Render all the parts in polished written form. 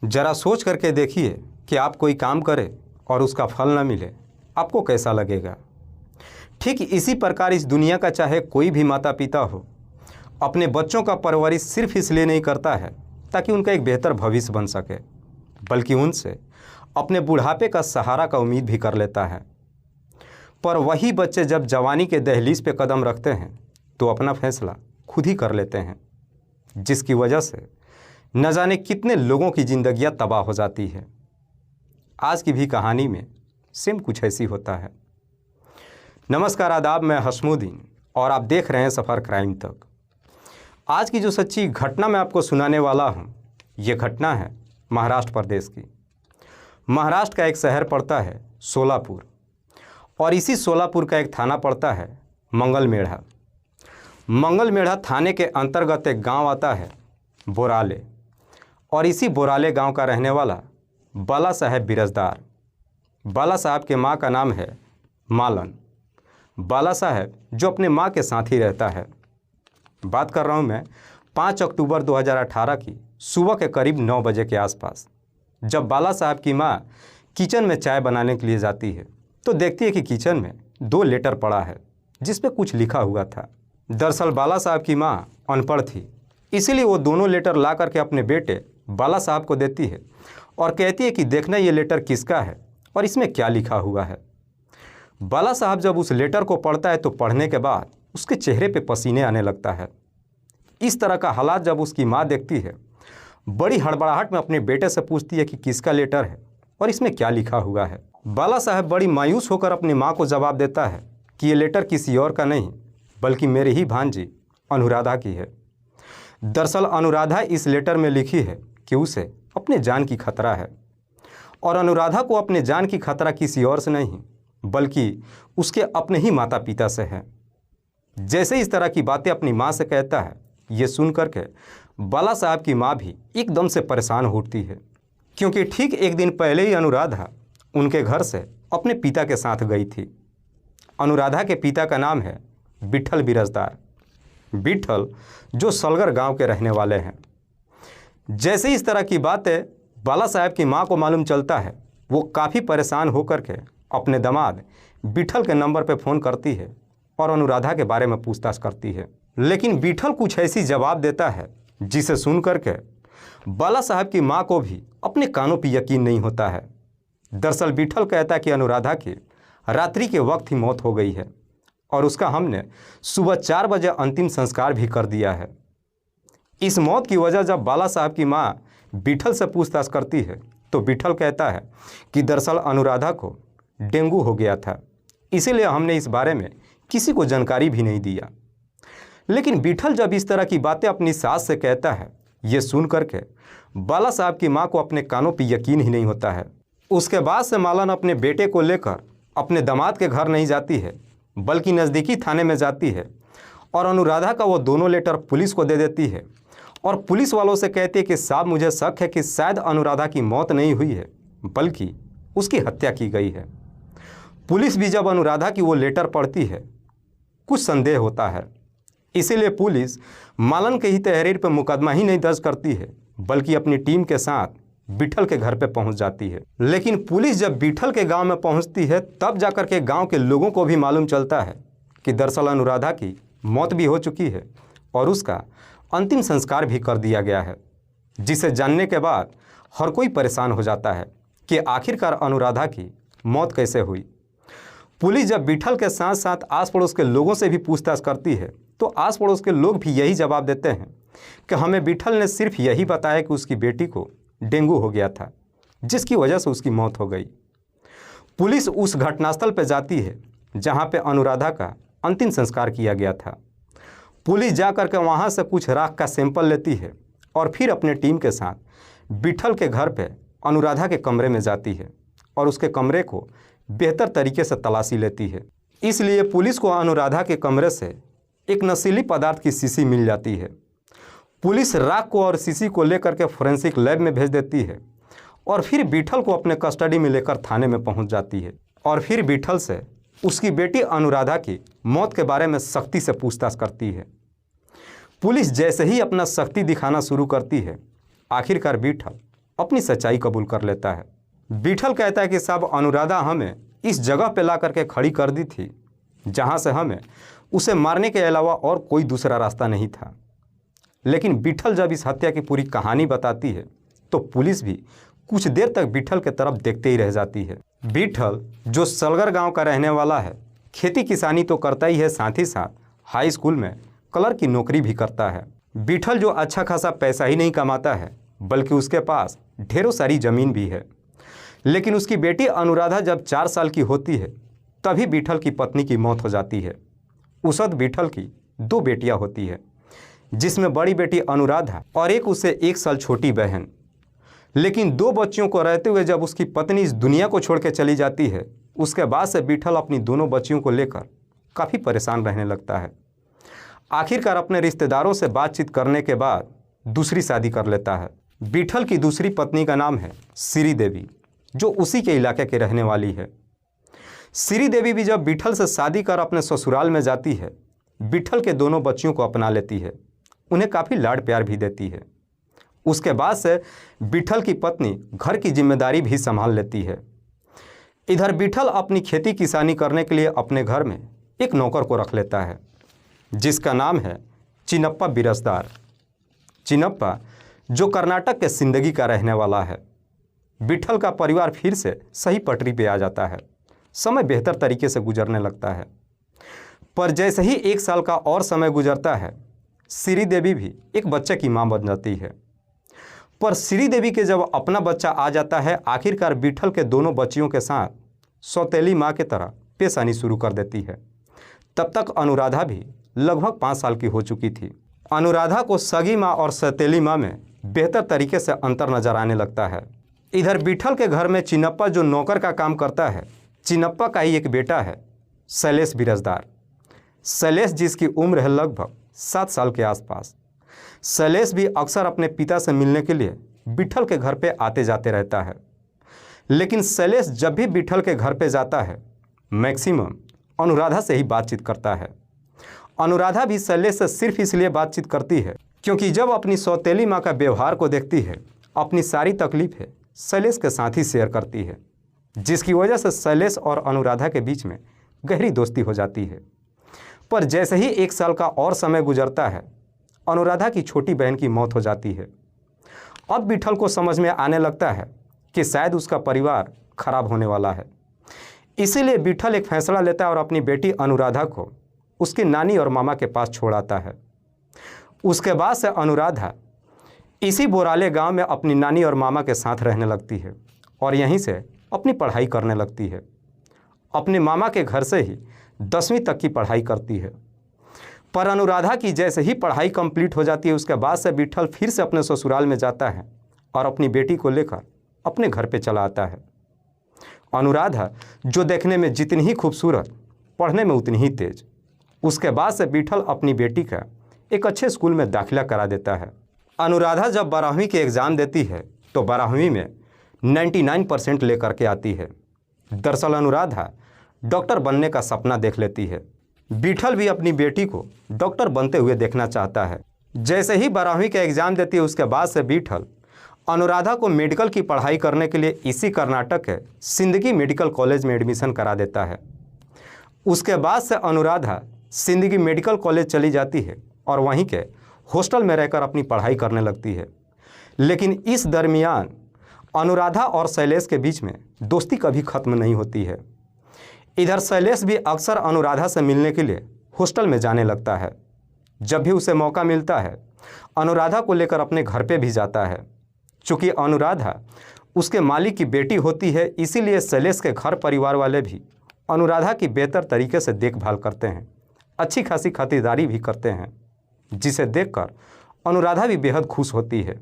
ज़रा सोच करके देखिए कि आप कोई काम करें और उसका फल न मिले, आपको कैसा लगेगा। ठीक इसी प्रकार इस दुनिया का चाहे कोई भी माता पिता हो, अपने बच्चों का परवरिश सिर्फ इसलिए नहीं करता है ताकि उनका एक बेहतर भविष्य बन सके, बल्कि उनसे अपने बुढ़ापे का सहारा का उम्मीद भी कर लेता है। पर वही बच्चे जब जवानी के दहलीज पे कदम रखते हैं तो अपना फैसला खुद ही कर लेते हैं, जिसकी वजह से न जाने कितने लोगों की ज़िंदगियां तबाह हो जाती है। आज की भी कहानी में सेम कुछ ऐसी होता है। नमस्कार, आदाब, मैं हसमुद्दीन और आप देख रहे हैं सफ़र क्राइम तक। आज की जो सच्ची घटना मैं आपको सुनाने वाला हूं, ये घटना है महाराष्ट्र प्रदेश की। महाराष्ट्र का एक शहर पड़ता है सोलापुर और इसी सोलापुर का एक थाना पड़ता है मंगलमेढ़ा। मंगलमेढ़ा थाने के अंतर्गत एक गांव आता है बोराले, और इसी बोराले गांव का रहने वाला बाला साहेब बिरजदार। बाला साहब के माँ का नाम है मालन। बाला साहेब जो अपने माँ के साथ ही रहता है। बात कर रहा हूँ मैं 5 अक्टूबर 2018 की सुबह के करीब 9 बजे के आसपास, जब बाला साहब की माँ किचन में चाय बनाने के लिए जाती है तो देखती है कि किचन में 2 लेटर पड़ा है जिस पे कुछ लिखा हुआ था। दरअसल बाला साहब की माँ अनपढ़ थी, इसीलिए वो दोनों लेटर ला करके अपने बेटे बाला साहब को देती है और कहती है कि देखना ये लेटर किसका है और इसमें क्या लिखा हुआ है। बाला साहब जब उस लेटर को पढ़ता है तो पढ़ने के बाद उसके चेहरे पे पसीने आने लगता है। इस तरह का हालात जब उसकी माँ देखती है, बड़ी हड़बड़ाहट में अपने बेटे से पूछती है कि किसका लेटर है और इसमें क्या लिखा हुआ है। बाला साहब बड़ी मायूस होकर अपनी माँ को जवाब देता है कि ये लेटर किसी और का नहीं बल्कि मेरी ही भांजी अनुराधा की है। दरअसल अनुराधा इस लेटर में लिखी है कि उसे अपने जान की खतरा है, और अनुराधा को अपने जान की खतरा किसी और से नहीं बल्कि उसके अपने ही माता पिता से है। जैसे इस तरह की बातें अपनी माँ से कहता है, ये सुन करके बाला साहब की माँ भी एकदम से परेशान होती है, क्योंकि ठीक एक दिन पहले ही अनुराधा उनके घर से अपने पिता के साथ गई थी। अनुराधा के पिता का नाम है विठल बिरजदार। विठल जो सलगर गांव के रहने वाले हैं। जैसे इस तरह की बातें बाला साहब की मां को मालूम चलता है, वो काफ़ी परेशान होकर के अपने दामाद विठल के नंबर पर फ़ोन करती है और अनुराधा के बारे में पूछताछ करती है। लेकिन विठल कुछ ऐसी जवाब देता है जिसे सुन करके बाला साहब की मां को भी अपने कानों पर यकीन नहीं होता है। दरअसल विठल कहता है कि अनुराधा की रात्रि के वक्त ही मौत हो गई है और उसका हमने सुबह 4 बजे अंतिम संस्कार भी कर दिया है। इस मौत की वजह जब बाला साहब की मां विठल से पूछताछ करती है तो विठल कहता है कि दरअसल अनुराधा को डेंगू हो गया था, इसीलिए हमने इस बारे में किसी को जानकारी भी नहीं दिया। लेकिन विठल जब इस तरह की बातें अपनी सास से कहता है, ये सुन करके बाला साहब की मां को अपने कानों पर यकीन ही नहीं होता है। उसके बाद से मालन अपने बेटे को लेकर अपने दामाद के घर नहीं जाती है बल्कि नज़दीकी थाने में जाती है और अनुराधा का वो दोनों लेटर पुलिस को दे देती है और पुलिस वालों से कहती है कि साहब मुझे शक है कि शायद अनुराधा की मौत नहीं हुई है बल्कि उसकी हत्या की गई है। पुलिस भी जब अनुराधा की वो लेटर पढ़ती है, कुछ संदेह होता है, इसीलिए पुलिस मालन के ही तहरीर पर मुकदमा ही नहीं दर्ज करती है बल्कि अपनी टीम के साथ विठल के घर पे पहुंच जाती है। लेकिन पुलिस जब विठल के गांव में पहुंचती है तब जाकर के गांव के लोगों को भी मालूम चलता है कि दरअसल अनुराधा की मौत भी हो चुकी है और उसका अंतिम संस्कार भी कर दिया गया है, जिसे जानने के बाद हर कोई परेशान हो जाता है कि आखिरकार अनुराधा की मौत कैसे हुई। पुलिस जब विठल के साथ साथ आस पड़ोस के लोगों से भी पूछताछ करती है तो आस पड़ोस के लोग भी यही जवाब देते हैं कि हमें विठल ने सिर्फ यही बताया कि उसकी बेटी को डेंगू हो गया था जिसकी वजह से उसकी मौत हो गई। पुलिस उस घटनास्थल पर जाती है जहां पे अनुराधा का अंतिम संस्कार किया गया था। पुलिस जाकर के वहां से कुछ राख का सैंपल लेती है और फिर अपने टीम के साथ विठल के घर पे अनुराधा के कमरे में जाती है और उसके कमरे को बेहतर तरीके से तलाशी लेती है। इसलिए पुलिस को अनुराधा के कमरे से एक नशीली पदार्थ की शीशी मिल जाती है। पुलिस राख को और शीशी को लेकर के फोरेंसिक लैब में भेज देती है और फिर विठल को अपने कस्टडी में लेकर थाने में पहुंच जाती है और फिर विठल से उसकी बेटी अनुराधा की मौत के बारे में सख्ती से पूछताछ करती है। पुलिस जैसे ही अपना सख्ती दिखाना शुरू करती है, आखिरकार विठल अपनी सच्चाई कबूल कर लेता है। विठल कहता है कि साहब अनुराधा हमें इस जगह पे ला करके खड़ी कर दी थी जहाँ से हमें उसे मारने के अलावा और कोई दूसरा रास्ता नहीं था। लेकिन विठल जब इस हत्या की पूरी कहानी बताती है तो पुलिस भी कुछ देर तक विठल के तरफ देखते ही रह जाती है। विठल जो सलगर गांव का रहने वाला है, खेती किसानी तो करता ही है, साथ ही साथ हाई स्कूल में क्लर्क की नौकरी भी करता है। विठल जो अच्छा खासा पैसा ही नहीं कमाता है बल्कि उसके पास ढेरों सारी ज़मीन भी है। लेकिन उसकी बेटी अनुराधा जब 4 साल की होती है तभी विठल की पत्नी की मौत हो जाती है। उस वक्त विठल की 2 बेटियां होती है, जिसमें बड़ी बेटी अनुराधा और एक उससे 1 साल छोटी बहन। लेकिन 2 बच्चियों को रहते हुए जब उसकी पत्नी इस दुनिया को छोड़ के चली जाती है, उसके बाद से विठल अपनी दोनों बच्चियों को लेकर काफ़ी परेशान रहने लगता है। आखिरकार अपने रिश्तेदारों से बातचीत करने के बाद दूसरी शादी कर लेता है। विठल की दूसरी पत्नी का नाम है श्री देवी, जो उसी के इलाके के रहने वाली है। श्री देवी भी जब विठल से शादी कर अपने ससुराल में जाती है, विठल के दोनों बच्चियों को अपना लेती है, उन्हें काफ़ी लाड प्यार भी देती है। उसके बाद से विठल की पत्नी घर की जिम्मेदारी भी संभाल लेती है। इधर विठल अपनी खेती किसानी करने के लिए अपने घर में एक नौकर को रख लेता है, जिसका नाम है चिन्नप्पा बिरजदार। चिन्नप्पा जो कर्नाटक के सिंदगी का रहने वाला है। विठल का परिवार फिर से सही पटरी पे आ जाता है, समय बेहतर तरीके से गुजरने लगता है। पर जैसे ही 1 साल का और समय गुजरता है, श्री देवी भी एक बच्चे की मां बन जाती है। पर श्री देवी के जब अपना बच्चा आ जाता है, आखिरकार विठल के दोनों बच्चियों के साथ सौतेली माँ की तरह पेश आनी शुरू कर देती है। तब तक अनुराधा भी लगभग 5 साल की हो चुकी थी। अनुराधा को सगी माँ और सौतेली माँ में बेहतर तरीके से अंतर नजर आने लगता है। इधर विठल के घर में चिन्नप्पा जो नौकर का काम करता है, चिन्नप्पा का ही एक बेटा है शैलेश बिरजदार। शैलेश जिसकी उम्र है लगभग 7 साल के आसपास। शैलेश भी अक्सर अपने पिता से मिलने के लिए विठल के घर पे आते जाते रहता है। लेकिन शैलेश जब भी विठल के घर पे जाता है, मैक्सिमम अनुराधा से ही बातचीत करता है। अनुराधा भी शैलेश से सिर्फ इसलिए बातचीत करती है क्योंकि जब अपनी सौतेली माँ का व्यवहार को देखती है, अपनी सारी तकलीफें शैलेश के साथ ही शेयर करती है, जिसकी वजह से शैलेश और अनुराधा के बीच में गहरी दोस्ती हो जाती है। पर जैसे ही 1 साल का और समय गुजरता है, अनुराधा की छोटी बहन की मौत हो जाती है। अब विठल को समझ में आने लगता है कि शायद उसका परिवार खराब होने वाला है। इसीलिए विठल एक फैसला लेता है और अपनी बेटी अनुराधा को उसकी नानी और मामा के पास छोड़ आता है। उसके बाद से अनुराधा इसी बोराले गांव में अपनी नानी और मामा के साथ रहने लगती है और यहीं से अपनी पढ़ाई करने लगती है। अपने मामा के घर से ही 10वीं तक की पढ़ाई करती है। पर अनुराधा की जैसे ही पढ़ाई कंप्लीट हो जाती है, उसके बाद से विठल फिर से अपने ससुराल में जाता है और अपनी बेटी को लेकर अपने घर पे चला आता है। अनुराधा जो देखने में जितनी ही खूबसूरत, पढ़ने में उतनी ही तेज। उसके बाद से विठल अपनी बेटी का एक अच्छे स्कूल में दाखिला करा देता है। अनुराधा जब 12वीं के एग्ज़ाम देती है तो 12वीं में 99% लेकर के आती है। दरअसल अनुराधा डॉक्टर बनने का सपना देख लेती है। विठल भी अपनी बेटी को डॉक्टर बनते हुए देखना चाहता है। जैसे ही 12वीं का एग्ज़ाम देती है, उसके बाद से विठल अनुराधा को मेडिकल की पढ़ाई करने के लिए इसी कर्नाटक के सिंदगी मेडिकल कॉलेज में एडमिशन करा देता है। उसके बाद से अनुराधा सिंदगी मेडिकल कॉलेज चली जाती है और वहीं के हॉस्टल में रहकर अपनी पढ़ाई करने लगती है। लेकिन इस दरमियान अनुराधा और शैलेश के बीच में दोस्ती कभी ख़त्म नहीं होती है। इधर शैलेश भी अक्सर अनुराधा से मिलने के लिए हॉस्टल में जाने लगता है। जब भी उसे मौका मिलता है, अनुराधा को लेकर अपने घर पे भी जाता है। चूँकि अनुराधा उसके मालिक की बेटी होती है, इसीलिए शैलेश के घर परिवार वाले भी अनुराधा की बेहतर तरीके से देखभाल करते हैं, अच्छी खासी खातिरदारी भी करते हैं, जिसे देखकर अनुराधा भी बेहद खुश होती है।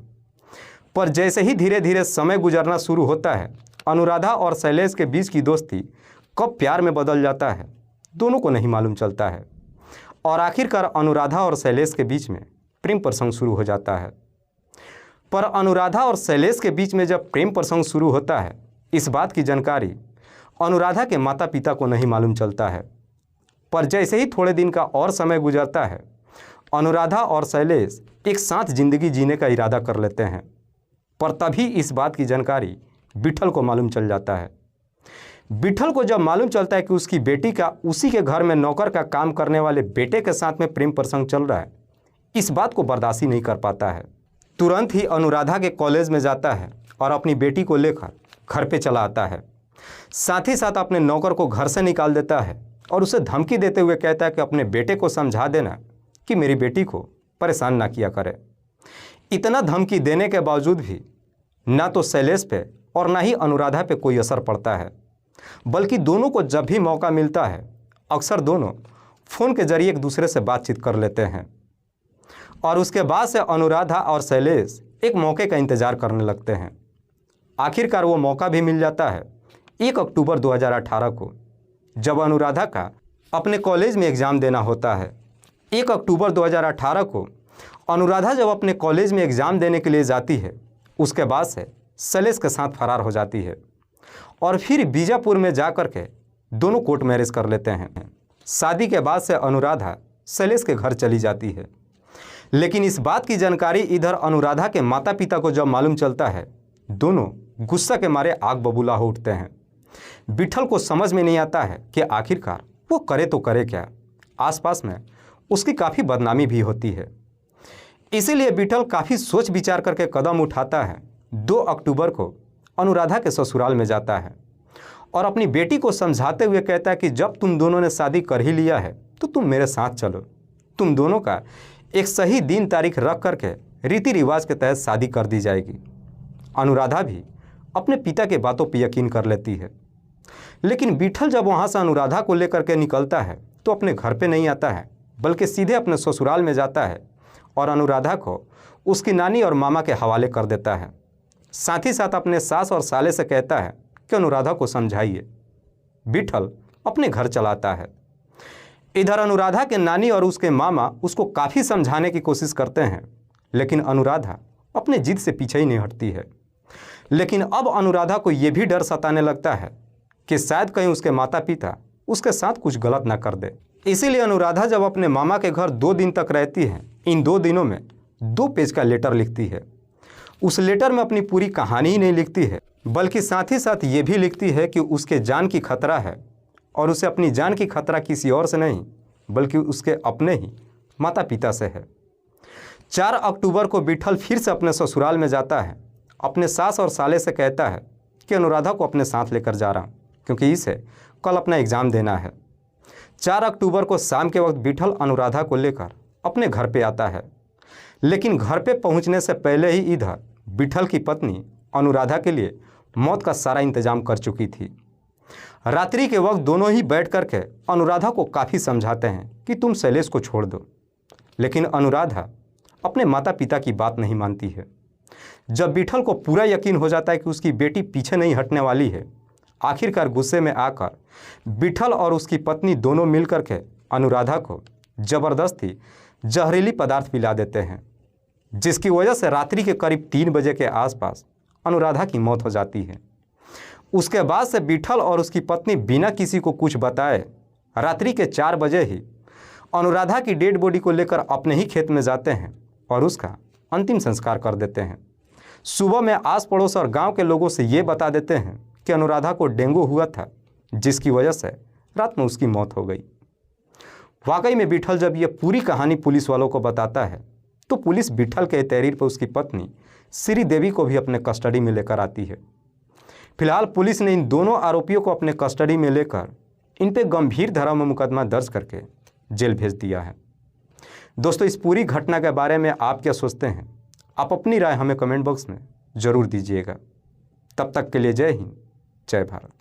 पर जैसे ही धीरे धीरे समय गुजरना शुरू होता है, अनुराधा और शैलेश के बीच की दोस्ती कब प्यार में बदल जाता है, दोनों को नहीं मालूम चलता है। और आखिरकार अनुराधा और शैलेश के बीच में प्रेम प्रसंग शुरू हो जाता है। पर अनुराधा और शैलेश के बीच में जब प्रेम प्रसंग शुरू होता है, इस बात की जानकारी अनुराधा के माता पिता को नहीं मालूम चलता है। पर जैसे ही थोड़े दिन का और समय गुजरता है, अनुराधा और शैलेश एक साथ ज़िंदगी जीने का इरादा कर लेते हैं। पर तभी इस बात की जानकारी विठल को मालूम चल जाता है। विठल को जब मालूम चलता है कि उसकी बेटी का उसी के घर में नौकर का काम करने वाले बेटे के साथ में प्रेम प्रसंग चल रहा है, इस बात को बर्दाश्त ही नहीं कर पाता है। तुरंत ही अनुराधा के कॉलेज में जाता है और अपनी बेटी को लेकर घर पे चला आता है। साथ ही साथ अपने नौकर को घर से निकाल देता है और उसे धमकी देते हुए कहता है कि अपने बेटे को समझा देना कि मेरी बेटी को परेशान ना किया करे। इतना धमकी देने के बावजूद भी ना तो शैलेश पे और ना ही अनुराधा पे कोई असर पड़ता है, बल्कि दोनों को जब भी मौका मिलता है अक्सर दोनों फ़ोन के जरिए एक दूसरे से बातचीत कर लेते हैं। और उसके बाद से अनुराधा और शैलेश एक मौके का इंतज़ार करने लगते हैं। आखिरकार वो मौका भी मिल जाता है 1 अक्टूबर 2018 को, जब अनुराधा का अपने कॉलेज में एग्ज़ाम देना होता है। 1 अक्टूबर 2018 को अनुराधा जब अपने कॉलेज में एग्ज़ाम देने के लिए जाती है, उसके बाद से शैलेश के साथ फरार हो जाती है और फिर बीजापुर में जा कर के दोनों कोर्ट मैरिज कर लेते हैं। शादी के बाद से अनुराधा शैलेश के घर चली जाती है, लेकिन इस बात की जानकारी इधर अनुराधा के माता पिता को जब मालूम चलता है, दोनों गुस्सा के मारे आग बबूला हो उठते हैं। विठल को समझ में नहीं आता है कि आखिरकार वो करे तो करे क्या। आसपास में उसकी काफ़ी बदनामी भी होती है। इसीलिए विठल काफ़ी सोच विचार करके कदम उठाता है। 2 अक्टूबर को अनुराधा के ससुराल में जाता है और अपनी बेटी को समझाते हुए कहता है कि जब तुम दोनों ने शादी कर ही लिया है तो तुम मेरे साथ चलो। तुम दोनों का एक सही दिन तारीख रख करके रीति रिवाज के तहत शादी कर दी जाएगी। अनुराधा भी अपने पिता के बातों पर यकीन कर लेती है, लेकिन विठल जब वहाँ से अनुराधा को लेकर के निकलता है तो अपने घर पे नहीं आता है, बल्कि सीधे अपने ससुराल में जाता है और अनुराधा को उसकी नानी और मामा के हवाले कर देता है। साथ ही साथ अपने सास और साले से कहता है कि अनुराधा को समझाइए। विठल अपने घर चलाता है। इधर अनुराधा के नानी और उसके मामा उसको काफ़ी समझाने की कोशिश करते हैं, लेकिन अनुराधा अपने जिद से पीछे ही नहीं हटती है। लेकिन अब अनुराधा को यह भी डर सताने लगता है कि शायद कहीं उसके माता पिता उसके साथ कुछ गलत ना कर दे। इसीलिए अनुराधा जब अपने मामा के घर 2 दिन तक रहती है, इन 2 दिनों में 2 पेज का लेटर लिखती है। उस लेटर में अपनी पूरी कहानी ही नहीं लिखती है, बल्कि साथ ही साथ ये भी लिखती है कि उसके जान की खतरा है और उसे अपनी जान की खतरा किसी और से नहीं बल्कि उसके अपने ही माता पिता से है। 4 अक्टूबर को विठल फिर से अपने ससुराल में जाता है। अपने सास और साले से कहता है कि अनुराधा को अपने साथ लेकर जा रहा हूँ क्योंकि इसे कल अपना एग्ज़ाम देना है। 4 अक्टूबर को शाम के वक्त विठल अनुराधा को लेकर अपने घर पे आता है, लेकिन घर पे पहुंचने से पहले ही इधर विठल की पत्नी अनुराधा के लिए मौत का सारा इंतजाम कर चुकी थी। रात्रि के वक्त दोनों ही बैठ करके अनुराधा को काफ़ी समझाते हैं कि तुम शैलेश को छोड़ दो, लेकिन अनुराधा अपने माता पिता की बात नहीं मानती है। जब विठल को पूरा यकीन हो जाता है कि उसकी बेटी पीछे नहीं हटने वाली है, आखिरकार गुस्से में आकर विठल और उसकी पत्नी दोनों मिल करके अनुराधा को ज़बरदस्ती जहरीली पदार्थ पिला देते हैं, जिसकी वजह से रात्रि के करीब 3 बजे के आसपास अनुराधा की मौत हो जाती है। उसके बाद से विठल और उसकी पत्नी बिना किसी को कुछ बताए रात्रि के 4 बजे ही अनुराधा की डेड बॉडी को लेकर अपने ही खेत में जाते हैं और उसका अंतिम संस्कार कर देते हैं। सुबह में आस पड़ोस और गांव के लोगों से ये बता देते हैं कि अनुराधा को डेंगू हुआ था, जिसकी वजह से रात में उसकी मौत हो गई। वाकई में विठल जब ये पूरी कहानी पुलिस वालों को बताता है तो पुलिस विठल के तहरीर पर उसकी पत्नी श्रीदेवी को भी अपने कस्टडी में लेकर आती है। फिलहाल पुलिस ने इन दोनों आरोपियों को अपने कस्टडी में लेकर इन पे गंभीर धारा में मुकदमा दर्ज करके जेल भेज दिया है। दोस्तों, इस पूरी घटना के बारे में आप क्या सोचते हैं? आप अपनी राय हमें कमेंट बॉक्स में ज़रूर दीजिएगा। तब तक के लिए जय हिंद, जय भारत।